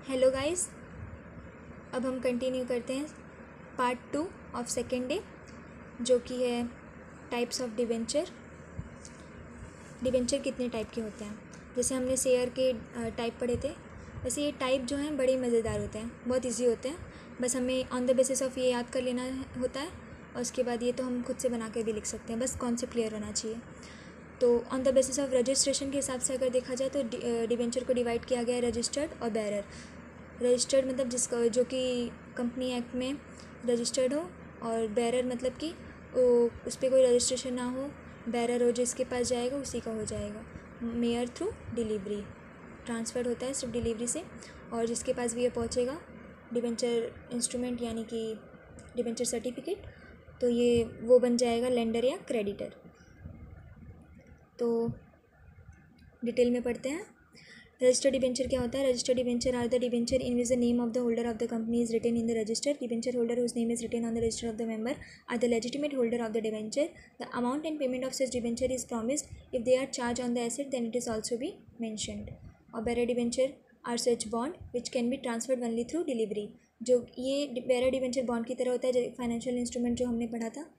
Hello guys, अब हम continue करते हैं पार्ट 2 ऑफ सेकेंड डे, जो कि है टाइप्स ऑफ डिवेंचर। डिवेंचर कितने टाइप के होते हैं? जैसे हमने शेयर के टाइप पढ़े थे, वैसे ये टाइप जो हैं बड़े मज़ेदार होते हैं, बहुत इजी होते हैं। बस हमें ऑन द बेसिस ऑफ ये याद कर लेना होता है, और उसके बाद ये तो हम खुद से बना के भी लिख सकते हैं, बस कॉन्सेप्ट क्लियर होना चाहिए। तो on the basis of registration के हिसाब से अगर देखा जाए तो डिवेंचर को डिवाइड किया गया है रजिस्टर्ड और बेरर। रजिस्टर्ड मतलब जिसका जो कि कंपनी एक्ट में रजिस्टर्ड हो, और बेरर मतलब कि उस पर कोई रजिस्ट्रेशन ना हो, बेरर हो, जिसके पास जाएगा उसी का हो जाएगा। मेयर थ्रू डिलीवरी ट्रांसफ़र होता है सिर्फ डिलीवरी से, और जिसके पास भी ये पहुँचेगा डिवेंचर इंस्ट्रूमेंट यानी कि डिवेंचर सर्टिफिकेट, तो ये वो बन जाएगा लेंडर या क्रेडिटर। तो डिटेल में पढ़ते हैं। रजिस्टर्ड डिबेंचर क्या होता है? Registered debenture are the debenture in which the name of the holder of the company is written in the register. Debenture holder whose name is written on the register of the member are the legitimate holder of the debenture. The amount and payment of such debenture is promised if they are charge on the asset then it is also be mentioned. और bearer debenture are such bond which can be transferred only through delivery. जो ये bearer debenture bond की तरह होता है, financial instrument जो हमने पढ़ा था,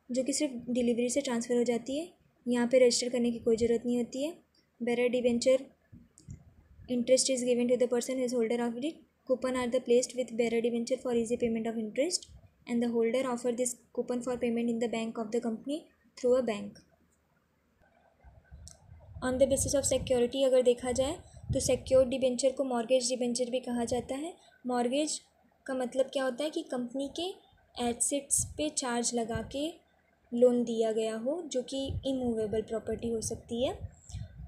जो कि सिर्फ डिलीवरी से ट्रांसफ़र हो जाती है। यहाँ पे रजिस्टर करने की कोई ज़रूरत नहीं होती है। Bearer debenture interest is given to the person who is holder of it. Coupon are the placed with bearer debenture for easy payment of interest, and the holder offer this coupon for payment in the bank of the company through a bank. On the basis of security अगर देखा जाए तो secured debenture को mortgage debenture भी कहा जाता है। Mortgage का मतलब क्या होता है कि कंपनी के एसेट्स पे चार्ज लगा के लोन दिया गया हो, जो कि इमूवेबल प्रॉपर्टी हो सकती है।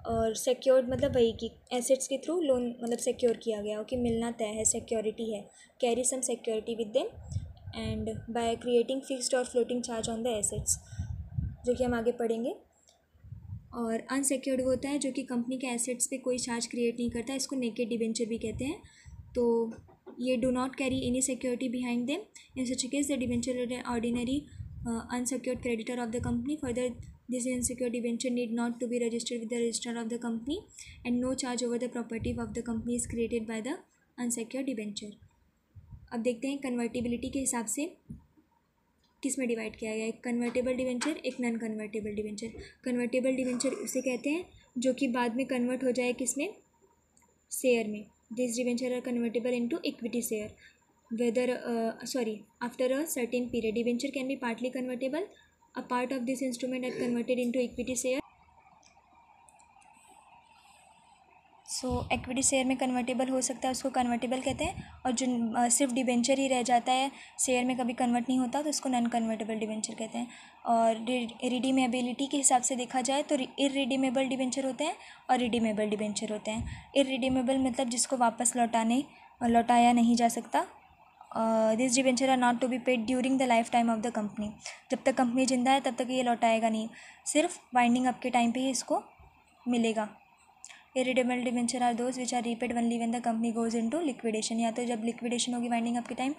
और सिक्योर्ड मतलब वही कि एसेट्स के थ्रू लोन मतलब सिक्योर किया गया हो, कि मिलना तय है, सिक्योरिटी है, carry some security with them and by creating fixed और floating charge on the assets, जो कि हम आगे पढ़ेंगे। और अनसिक्योर्ड होता है जो कि कंपनी के एसेट्स पे कोई चार्ज क्रिएट नहीं करता, इसको नेकेड डिबेंचर भी कहते हैं। तो ये do not carry any security behind them. In such case the debenture ordinary unsecured creditor of the company. Further, this unsecured debenture need not to be registered with the registrar of the company, and no charge over the property of the company is created by the unsecured debenture. अब देखते हैं convertibility के हिसाब से किस में divide किया गया है। एक कन्वर्टेबल डिवेंचर, एक non convertible debenture. Convertible debenture उसे कहते हैं जो कि बाद में कन्वर्ट हो जाए किस में, शेयर में। This debenture are convertible into equity share whether after a certain period. Debenture can be partly convertible. A part of this instrument are converted into equity share. So equity share में convertible हो सकता है, उसको convertible कहते हैं। और जो सिर्फ डिबेंचर ही रह जाता है, शेयर में कभी कन्वर्ट नहीं होता, तो उसको नॉन कन्वर्टेबल डिबेंचर कहते हैं। और रिडीमेबिलिटी के हिसाब से देखा जाए तो इररिडीमेबल डिबेंचर होते हैं और रिडीमेबल डिबेंचर होते हैं। इररिडीमेबल मतलब जिसको वापस लौटाया नहीं जा सकता। This debenture are not to be paid during the life time of the company. जब तक कंपनी जिंदा है तब तक ये लौटाएगा नहीं, सिर्फ वाइंडिंग अप के टाइम पे ही इसको मिलेगा। Irredeemable debenture are those which are repaid only when the company goes into liquidation. या तो जब लिक्विडेशन होगी वाइंडिंग अप के टाइम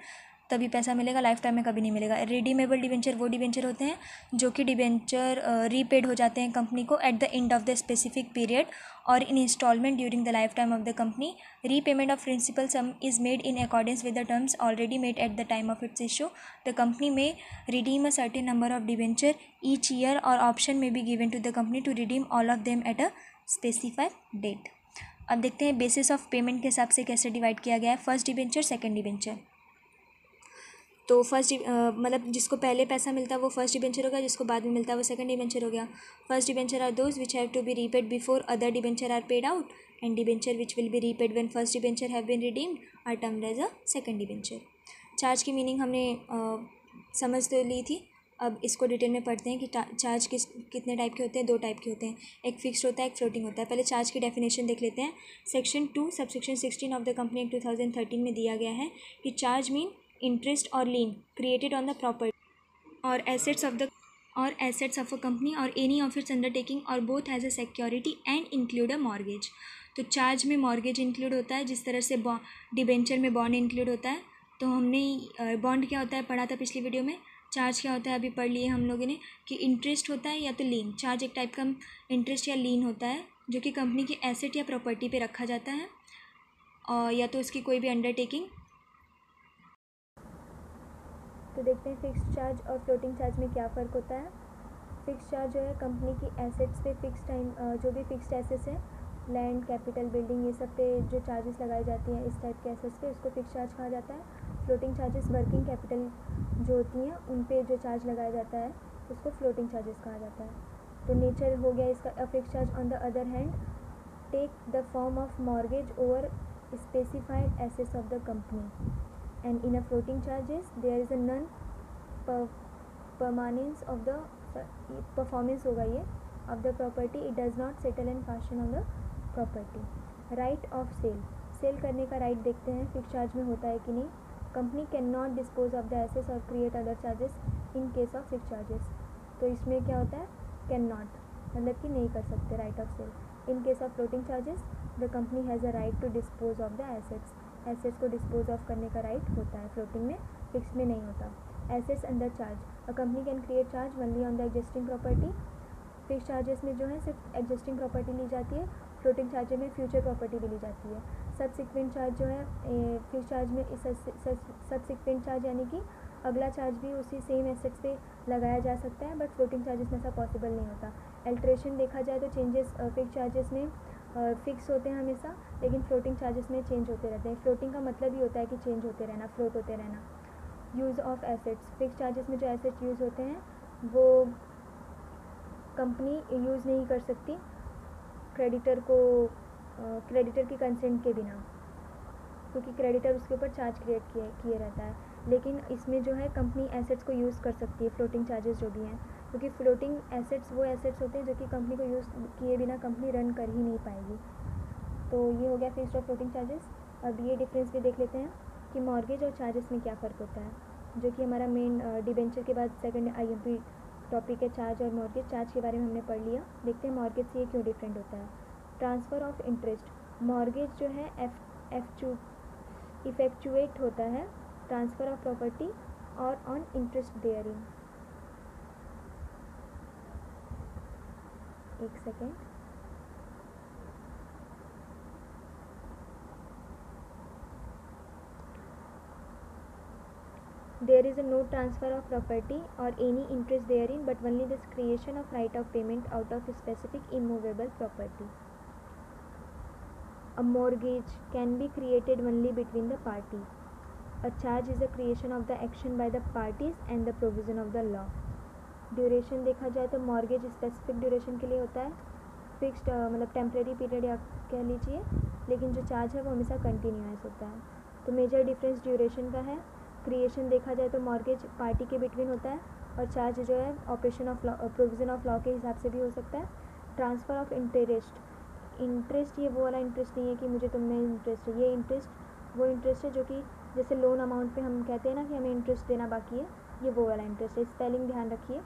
तभी पैसा मिलेगा, लाइफ टाइम में कभी नहीं मिलेगा। रिडीमेबल डिबेंचर वो डिबेंचर होते हैं जो कि डिबेंचर रीपेड हो जाते हैं कंपनी को at the end of the specific period और in instalment during the life time of the company. Repayment of principal sum is made in accordance with the terms already made at the time of its issue. The company may redeem a certain number of debenture each year और option may be given to the company to redeem all of them at a specified date. अब देखते हैं basis of payment के हिसाब से कैसे divide किया गया है। First debenture, second debenture. तो फर्स्ट मतलब जिसको पहले पैसा मिलता है वो फर्स्ट डिबेंचर होगा, जिसको बाद में मिलता है वो सेकंड डिबेंचर हो गया। First debenture are those which have to be repaid before other debenture are paid out, and debenture which will be repaid when first debenture have been redeemed are termed as a second debenture. Charge की meaning हमने समझ तो ली थी, अब इसको detail में पढ़ते हैं कि चार्ज कितने टाइप के होते हैं। दो टाइप के होते हैं, एक फिक्स्ड होता है, एक फ्लोटिंग होता है। पहले चार्ज की डेफिनेशन देख लेते हैं। Section 2 subsection 16 of the company act 2013 में दिया गया है कि चार्ज मीन इंटरेस्ट और लीन क्रिएटेड ऑन द प्रॉपर्टी और एसेट्स ऑफ अ कंपनी और एनी ऑफ इट्स अंडरटेकिंग और both has a security and include a mortgage. तो चार्ज में मॉर्गेज इंक्लूड होता है, जिस तरह से डिबेंचर में बॉन्ड इंक्लूड होता है। तो हमने बॉन्ड क्या होता है पढ़ा था पिछली वीडियो में। चार्ज क्या होता है अभी पढ़ लिए हम लोगों ने कि इंटरेस्ट होता है या तो लीन। चार्ज एक टाइप का इंटरेस्ट या लीन होता है जो कि कंपनी के एसेट या प्रॉपर्टी पे रखा जाता है। या तो उसकी कोई भी अंडरटेकिंग। तो देखते हैं फिक्स्ड चार्ज और फ्लोटिंग चार्ज में क्या फ़र्क होता है। फिक्स चार्ज जो है कंपनी की एसेट्स पे फिक्स टाइम, जो भी फिक्स्ड एसेट्स हैं, लैंड, कैपिटल, बिल्डिंग, ये सब पे जो चार्जेस लगाई जाती हैं इस टाइप के एसेट्स पे, उसको फिक्स चार्ज कहा जाता है। फ्लोटिंग चार्जेस वर्किंग कैपिटल जो होती हैं उन पे जो चार्ज लगाया जाता है उसको फ्लोटिंग चार्जेस कहा जाता है। तो नेचर हो गया इसका। A fix charge on the other hand take the form of mortgage over specified assets of the company, and in a floating charges there is a non permanence of the performance होगा ये of the property, it does not settle and fashion on the property। right of sale, sale करने का right देखते हैं fix charge में होता है कि नहीं। Company cannot dispose of the assets और create other charges in case of fix charges. तो इसमें क्या होता है, कैन नॉट, मतलब कि नहीं कर सकते right of sale. In case of floating charges the company has a right to dispose of the assets, assets को डिस्पोज ऑफ करने का राइट होता है फ्लोटिंग में, फिक्स में नहीं होता। Assets under charge, a company can create charge only on the existing property. Fix charges में जो है सिर्फ एग्जिस्टिंग प्रॉपर्टी ली जाती है, फ्लोटिंग चार्ज में फ्यूचर प्रॉपर्टी भी ली जाती है। सबसिक्वेंट चार्ज जो है फिक्स चार्ज में सबसिक्वेंट चार्ज यानी कि अगला चार्ज भी उसी सेम एसेट्स पे लगाया जा सकता है, बट फ्लोटिंग चार्जेस में ऐसा पॉसिबल नहीं होता। अल्ट्रेशन देखा जाए तो चेंजेस फिक्स चार्जेस में फिक्स होते हैं हमेशा, लेकिन फ्लोटिंग चार्जेस में चेंज होते रहते हैं। फ्लोटिंग का मतलब ही होता है कि चेंज होते रहना, फ्लोट होते रहना। Use of assets, fix charges में जो एसेट्स यूज़ होते हैं वो कंपनी यूज़ नहीं कर सकती क्रेडिटर को, क्रेडिटर की कंसेंट के बिना, क्योंकि क्रेडिटर उसके ऊपर चार्ज क्रिएट किए रहता है। लेकिन इसमें जो है कंपनी एसेट्स को यूज़ कर सकती है, फ्लोटिंग चार्जेस जो भी हैं, क्योंकि फ्लोटिंग एसेट्स वो एसेट्स होते हैं जो कि कंपनी को यूज़ किए बिना कंपनी रन कर ही नहीं पाएगी। तो ये हो गया फिक्स्ड और फ्लोटिंग चार्जेस। अब ये डिफरेंस भी देख लेते हैं कि मॉर्गेज और चार्जेस में क्या फ़र्क होता है, जो कि हमारा मेन डिबेंचर के बाद सेकंड IMP टॉपिक है, चार्ज और मॉर्गेज। चार्ज के बारे में हमने पढ़ लिया। देखते हैं मॉर्गेज से ये क्यों डिफरेंट होता है। ट्रांसफ़र ऑफ इंटरेस्ट, मॉर्गेज जो है इफेक्चुएट होता है ट्रांसफ़र ऑफ प्रॉपर्टी और ऑन इंटरेस्ट बेयरिंग। एक second, there is a no transfer of property or any interest therein, but only this creation of right of payment out of specific immovable property. A mortgage can be created only between the party. A charge is a creation of the action by the parties and the provision of the law. Duration देखा जाए तो mortgage specific duration के लिए होता है, fixed मतलब temporary period या कह लीजिए, लेकिन जो चार्ज है वो हमेशा कंटिन्यूस होता है। तो मेजर डिफरेंस ड्यूरेशन का है। क्रिएशन देखा जाए तो मॉर्गेज पार्टी के बिटवीन होता है और चार्ज जो है operation of law, provision of law के हिसाब से भी हो सकता है। ट्रांसफ़र ऑफ इंटरेस्ट, इंटरेस्ट ये वो वाला इंटरेस्ट नहीं है कि मुझे तुम में इंटरेस्ट है, ये इंटरेस्ट वो इंटरेस्ट है जो कि जैसे लोन अमाउंट पे हम कहते हैं ना कि हमें इंटरेस्ट देना बाकी है, ये वो वाला इंटरेस्ट है। स्पेलिंग ध्यान रखिए,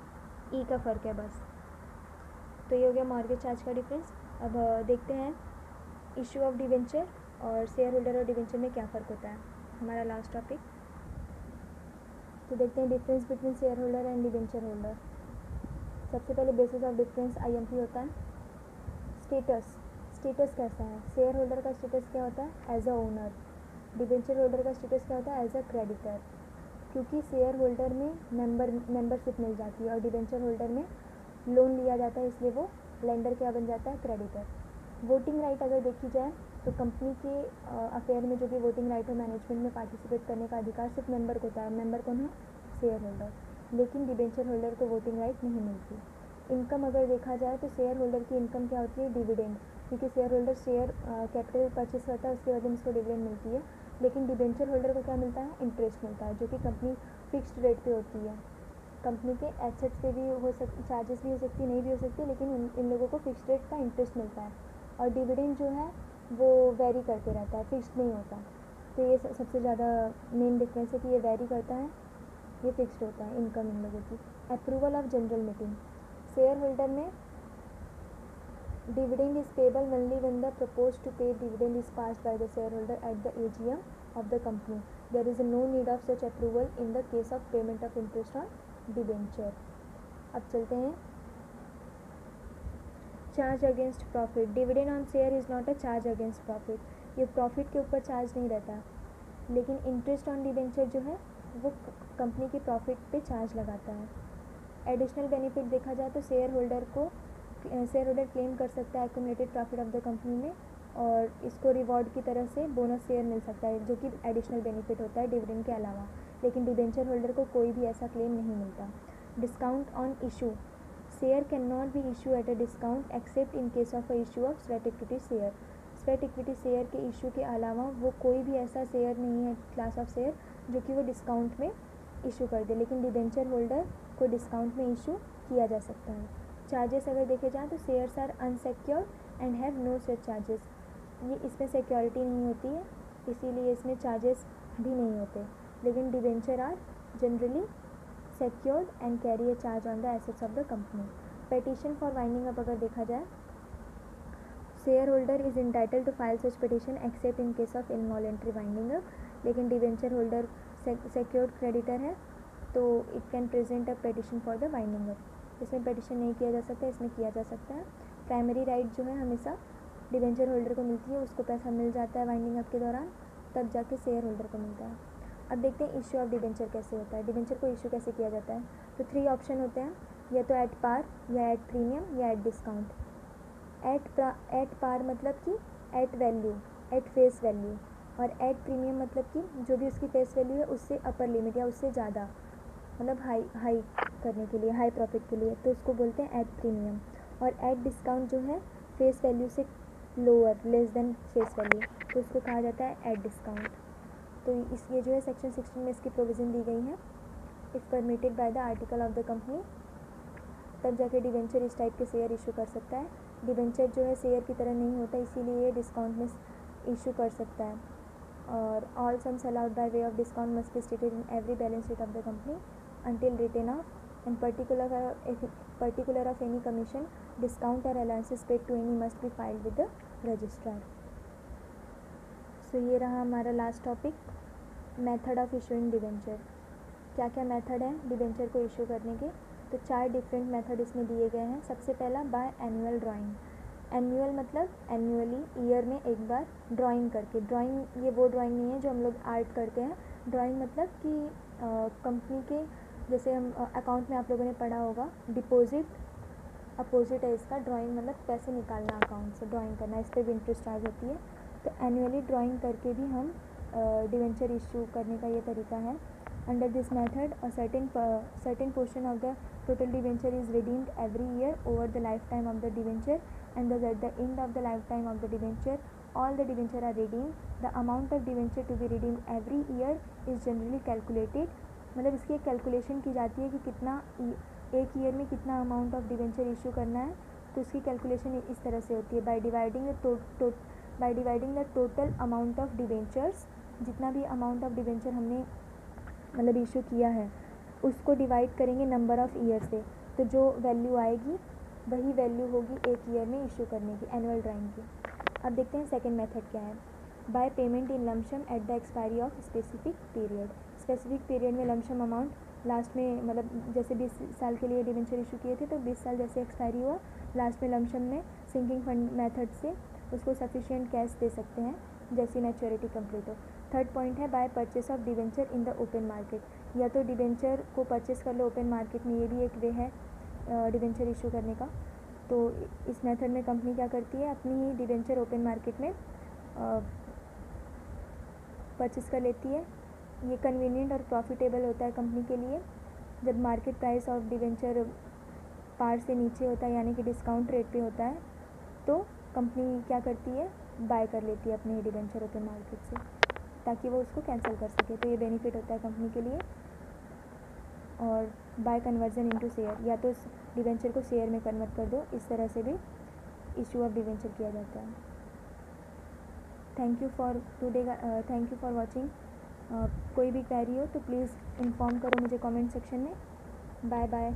ई का फ़र्क है बस। तो ये हो गया मॉर्गेज चार्ज का डिफरेंस। अब देखते हैं इशू ऑफ डिवेंचर और शेयर होल्डर और डिवेंचर में क्या फ़र्क होता है, हमारा लास्ट टॉपिक। तो देखते हैं difference between share holder and debenture holder. सबसे पहले बेसिस ऑफ डिफरेंस IMP होता है। स्टेटस, स्टेटस कैसा है, शेयर होल्डर का स्टेटस क्या होता है, as a owner. Debenture holder का स्टेटस क्या होता है, एज अ क्रेडिटर। क्योंकि शेयर होल्डर में मेंबरशिप मिल जाती है और डिवेंचर होल्डर में लोन लिया जाता है, इसलिए वो लेंडर क्या बन जाता है, क्रेडिटर। वोटिंग राइट अगर देखी जाए तो कंपनी के अफेयर में जो भी वोटिंग राइट है, मैनेजमेंट में पार्टिसिपेट करने का अधिकार सिर्फ मेंबर को होता है। मेंबर कौन है, शेयर होल्डर। लेकिन डिवेंचर होल्डर को वोटिंग राइट नहीं मिलती। इनकम अगर देखा जाए तो शेयर होल्डर की इनकम क्या होती है, डिविडेंड, क्योंकि share holder share capital purchase करता है, उसके बाद उसको डिविडेंड मिलती है। लेकिन डिवेंचर होल्डर को क्या मिलता है, इंटरेस्ट मिलता है, जो कि कंपनी फिक्स्ड रेट पे होती है। कंपनी के एसेट्स पे भी हो सकती, चार्जेस भी हो सकती है, नहीं भी हो सकती, लेकिन इन लोगों को फिक्स्ड रेट का इंटरेस्ट मिलता है। और डिविडेंड जो है वो वेरी करते रहता है, फिक्स्ड नहीं होता। तो ये सबसे ज़्यादा मेन डिफरेंस है कि ये वेरी करता है, ये फिक्स्ड होता है इनकम इन लोगों की। Approval of general meeting, share holder में dividend is payable only when the proposed to pay dividend is passed by the shareholder at the AGM of the company. There is no need of such approval in the case of payment of interest on debenture. अब चलते हैं charge against profit. Dividend on share is not a charge against profit. ये profit के ऊपर charge नहीं रहता, लेकिन interest on debenture जो है वो कंपनी की प्रॉफिट पे चार्ज लगाता है। एडिशनल बेनिफिट देखा जाए तो शेयर होल्डर क्लेम कर सकता है accumulated profit of the company में, और इसको रिवॉर्ड की तरह से बोनस शेयर मिल सकता है, जो कि एडिशनल बेनिफिट होता है डिविडेंड के अलावा। लेकिन डिबेंचर होल्डर को कोई भी ऐसा क्लेम नहीं मिलता। Discount on issue, share can not be issue at a discount accept in case of a issue of sweat equity share. Sweat equity share के इशू के अलावा वो कोई भी ऐसा शेयर नहीं है, क्लास ऑफ शेयर, जो कि वो डिस्काउंट में इशू कर दे, लेकिन डिबेंचर होल्डर को डिस्काउंट में इशू किया जा सकता है। चार्जेस अगर देखे जाएँ तो shares are unsecured and have no such charges, ये इसमें सिक्योरिटी नहीं होती है, इसीलिए इसमें चार्जेस भी नहीं होते। लेकिन debenture are generally secured and carry a charge on the assets of the company. Petition for winding up अगर देखा जाए, share holder is entitle to file such petition except in case of involuntary winding up, लेकिन debenture holder secured creditor है तो it can present a petition for the winding up. इसमें petition नहीं किया जा सकता, इसमें किया जा सकता है। प्राइमरी राइट जो है हमेशा डिवेंचर होल्डर को मिलती है, उसको पैसा मिल जाता है वाइंडिंग अप के दौरान, तब जाके शेयर होल्डर को मिलता है। अब देखते हैं इशू ऑफ डिबेंचर कैसे होता है, डिबेंचर को इशू कैसे किया जाता है। तो 3 ऑप्शन होते हैं, या तो एट पार, या एट प्रीमियम, या एट डिस्काउंट। एट पार मतलब कि at value, at face value, और एट प्रीमियम मतलब कि जो भी उसकी फेस वैल्यू है उससे अपर लिमिट या उससे ज़्यादा, मतलब हाई करने के लिए, हाई प्रॉफिट के लिए, तो उसको बोलते हैं एट प्रीमियम। और एट डिस्काउंट जो है फेस वैल्यू से lower, less than face value, तो उसको कहा जाता है एट डिस्काउंट। तो ये जो है सेक्शन 16 में इसकी प्रोविज़न दी गई है। If permitted by the article of the company, तब जाके डिवेंचर इस टाइप के शेयर इशू कर सकता है। डिवेंचर जो है शेयर की तरह नहीं होता, इसीलिए ये डिस्काउंट में इशू कर सकता है। और all sums allowed by way of discount must be stated in every balance sheet of the company until written off, and particular of any commission, discount or allowances paid to any must be filed with the registrar. So ये रहा हमारा last topic, method of issuing debenture. क्या क्या method है debenture को issue करने के, तो 4 डिफरेंट मेथड इसमें दिए गए हैं। सबसे पहला बाय एनुअल ड्राइंग। एनुअल मतलब एनुअली, ईयर में एक बार ड्राइंग करके। ड्राइंग ये वो ड्राइंग नहीं है जो हम लोग आर्ट करते हैं, ड्राइंग मतलब कि कंपनी के, जैसे हम अकाउंट में आप लोगों ने पढ़ा होगा डिपॉजिट, अपोजिट है इसका। ड्राइंग मतलब पैसे निकालना अकाउंट से, ड्राइंग करना, इस पर भी इंटरेस्ट चार्ज होती है। तो एनुअली ड्राइंग करके भी हम डिवेंचर इशू करने का ये तरीका है। Under this method a certain portion of the total debenture is redeemed every year over the life time of the debenture, and thus at the end of the lifetime of the debenture all the debenture are redeemed. The amount of debenture to be redeemed every year is generally calculated, मतलब इसकी एक calculation की जाती है कि कितना एक year में कितना अमाउंट ऑफ डिवेंचर इशू करना है। तो इसकी कैलकुलेशन इस तरह से होती है, by dividing the total amount of debentures, जितना भी अमाउंट ऑफ डिवेंचर हमने मतलब इशू किया है उसको डिवाइड करेंगे नंबर ऑफ़ ईयर से, तो जो वैल्यू आएगी वही वैल्यू होगी एक ईयर में इशू करने की, एनुअल ड्राइंग की। अब देखते हैं सेकंड मेथड क्या है, by payment in lump sum at the expiry of specific period. Specific period में लमसम अमाउंट लास्ट में, मतलब जैसे 20 साल के लिए डिवेंचर इशू किए थे तो 20 साल जैसे एक्सपायरी हुआ, लास्ट में लमसम में सिंकिंग फंड मेथड से उसको सफिशिएंट कैश दे सकते हैं जैसी मैच्योरिटी कंप्लीट हो। थर्ड पॉइंट है by purchase of debenture in the open market, या तो डिवेंचर को परचेस कर लो ओपन मार्केट में, ये भी एक वे है डिवेंचर इशू करने का। तो इस मेथड में कंपनी क्या करती है, अपनी ही डिवेंचर ओपन मार्केट में परचेस कर लेती है। ये कन्वीनियंट और प्रॉफिटेबल होता है कंपनी के लिए। जब मार्केट प्राइस ऑफ डिवेंचर पार से नीचे होता है, यानी कि डिस्काउंट रेट पे होता है, तो कंपनी क्या करती है, बाय कर लेती है अपने ही डिवेंचर ओपन मार्केट से, ताकि वो उसको कैंसिल कर सके। तो ये बेनिफिट होता है कंपनी के लिए। और बाय कन्वर्जन इनटू शेयर, या तो इस डिवेंचर को शेयर में कन्वर्ट कर दो, इस तरह से भी इशू ऑफ डिवेंचर किया जाता है। Thank you for watching. कोई भी क्वेरी हो तो प्लीज़ इन्फॉर्म करो मुझे कमेंट सेक्शन में। Bye bye.